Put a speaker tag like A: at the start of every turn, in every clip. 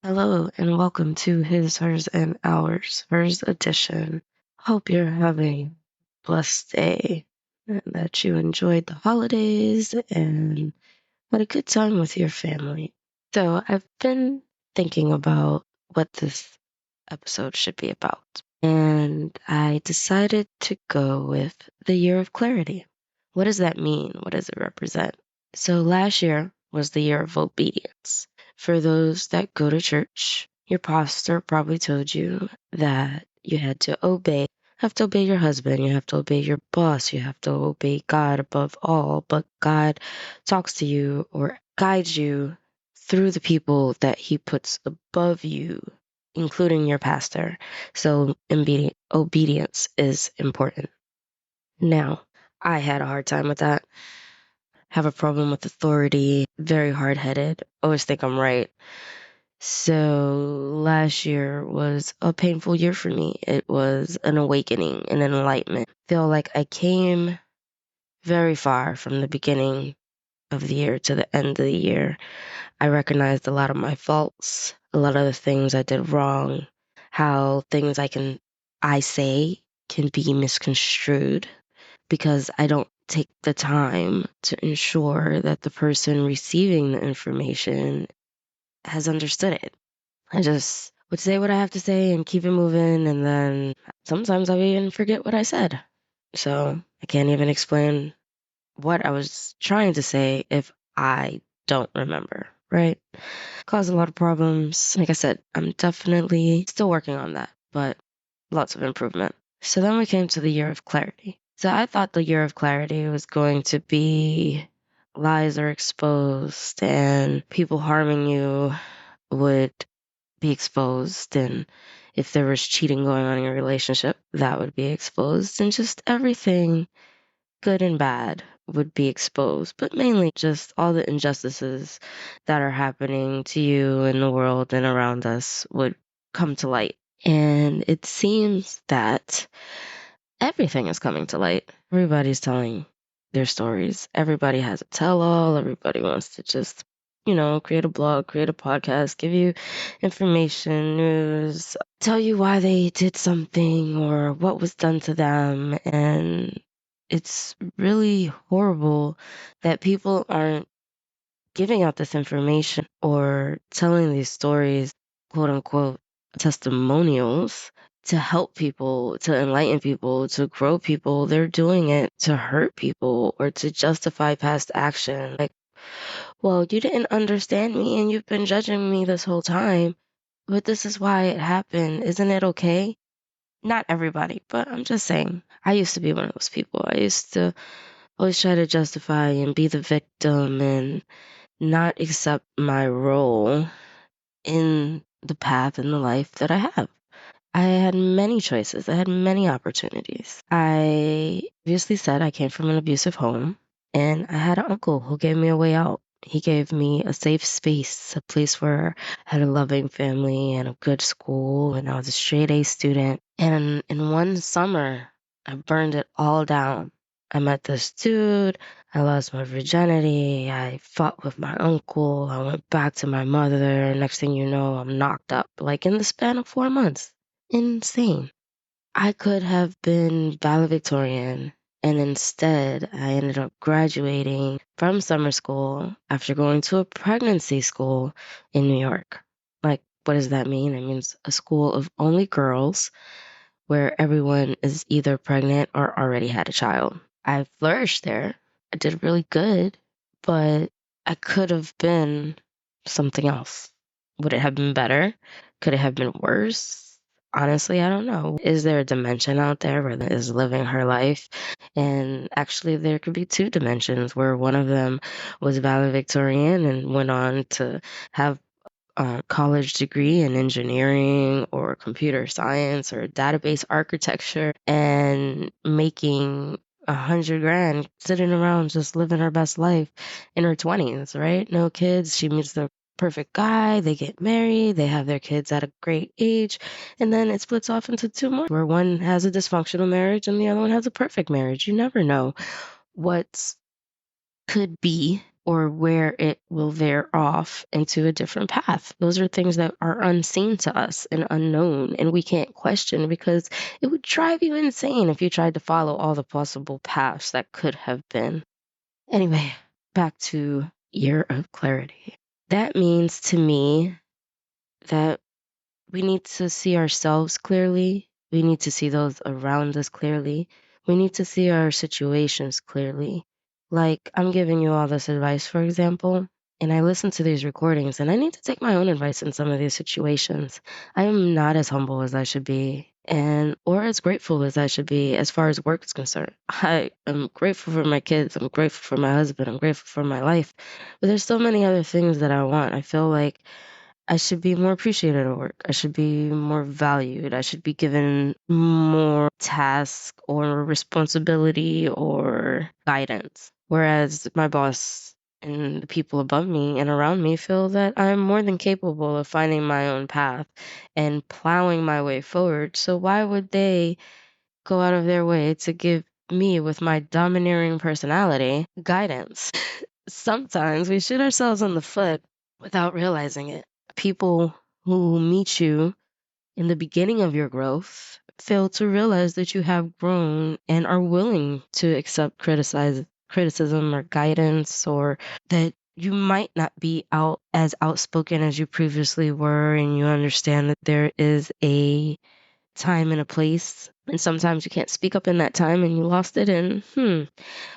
A: Hello and welcome to His, Hers, and Ours, Hers edition. Hope you're having a blessed day and that you enjoyed the holidays and had a good time with your family. So, I've been thinking about what this episode should be about, and I decided to go with the year of clarity. What does that mean? What does it represent? So, last year was the year of obedience. For those that go to church, your pastor probably told you that you had to obey. You have to obey your husband, you have to obey your boss, you have to obey God above all, but God talks to you or guides you through the people that he puts above you, including your pastor. So obedience is important. Now, I had a hard time with that. Have a problem with authority, very hard headed, always think I'm right. So last year was a painful year for me. It was an awakening, an enlightenment. Feel like I came very far from the beginning of the year to the end of the year. I recognized a lot of my faults, a lot of the things I did wrong, how things I say can be misconstrued because I don't take the time to ensure that the person receiving the information has understood it. I just would say what I have to say and keep it moving, and then sometimes I even forget what I said. So I can't even explain what I was trying to say if I don't remember, right? Caused a lot of problems. Like I said, I'm definitely still working on that, but lots of improvement. So then we came to the year of clarity. So I thought the year of clarity was going to be lies are exposed and people harming you would be exposed, and if there was cheating going on in your relationship, that would be exposed, and just everything good and bad would be exposed, but mainly just all the injustices that are happening to you in the world and around us would come to light. And it seems that everything is coming to light. Everybody's telling their stories. Everybody has a tell all. Everybody wants to just, create a blog, create a podcast, give you information, news, tell you why they did something or what was done to them. And it's really horrible that people aren't giving out this information or telling these stories, quote unquote, testimonials to help people, to enlighten people, to grow people. They're doing it to hurt people or to justify past action. Like, well, you didn't understand me and you've been judging me this whole time, but this is why it happened. Isn't it okay? Not everybody, but I'm just saying. I used to be one of those people. I used to always try to justify and be the victim and not accept my role in the path and the life that I have. I had many choices. I had many opportunities. I obviously said I came from an abusive home, and I had an uncle who gave me a way out. He gave me a safe space, a place where I had a loving family and a good school, and I was a straight A student. And in one summer, I burned it all down. I met this dude. I lost my virginity. I fought with my uncle. I went back to my mother. Next thing you know, I'm knocked up, like in the span of 4 months. Insane. I could have been valedictorian, and instead I ended up graduating from summer school after going to a pregnancy school in New York. Like, what does that mean? It means a school of only girls where everyone is either pregnant or already had a child. I flourished there. I did really good, but I could have been something else. Would it have been better? Could it have been worse? Honestly, I don't know. Is there a dimension out there where there is living her life? And actually, there could be two dimensions where one of them was valedictorian and went on to have a college degree in engineering or computer science or database architecture and making 100 grand sitting around just living her best life in her 20s, right? No kids. She meets the perfect guy. They get married. They have their kids at a great age. And then it splits off into two more where one has a dysfunctional marriage and the other one has a perfect marriage. You never know what could be or where it will veer off into a different path. Those are things that are unseen to us and unknown, and we can't question because it would drive you insane if you tried to follow all the possible paths that could have been. Anyway, back to year of clarity. That means to me that we need to see ourselves clearly. We need to see those around us clearly. We need to see our situations clearly. Like, I'm giving you all this advice, for example, and I listen to these recordings, and I need to take my own advice in some of these situations. I am not as humble as I should be, and or as grateful as I should be as far as work is concerned. I am grateful for my kids. I'm grateful for my husband. I'm grateful for my life. But there's so many other things that I want. I feel like I should be more appreciated at work. I should be more valued. I should be given more task or responsibility or guidance. Whereas my boss and the people above me and around me feel that I'm more than capable of finding my own path and plowing my way forward. So why would they go out of their way to give me, with my domineering personality, guidance? Sometimes we shoot ourselves on the foot without realizing it. People who meet you in the beginning of your growth fail to realize that you have grown and are willing to accept criticism or guidance, or that you might not be out as outspoken as you previously were, and you understand that there is a time and a place, and sometimes you can't speak up in that time and you lost it, and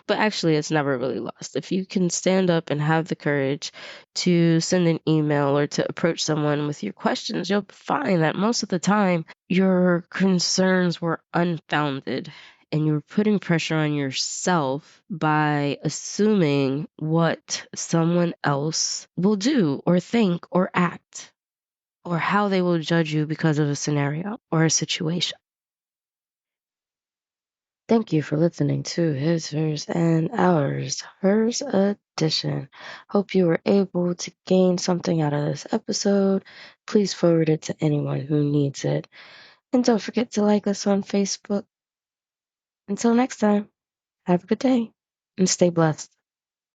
A: but actually, it's never really lost. If you can stand up and have the courage to send an email or to approach someone with your questions, you'll find that most of the time your concerns were unfounded and you're putting pressure on yourself by assuming what someone else will do or think or act, or how they will judge you because of a scenario or a situation. Thank you for listening to His, Hers, and Ours, Hers Edition. Hope you were able to gain something out of this episode. Please forward it to anyone who needs it. And don't forget to like us on Facebook. Until next time, have a good day and stay blessed.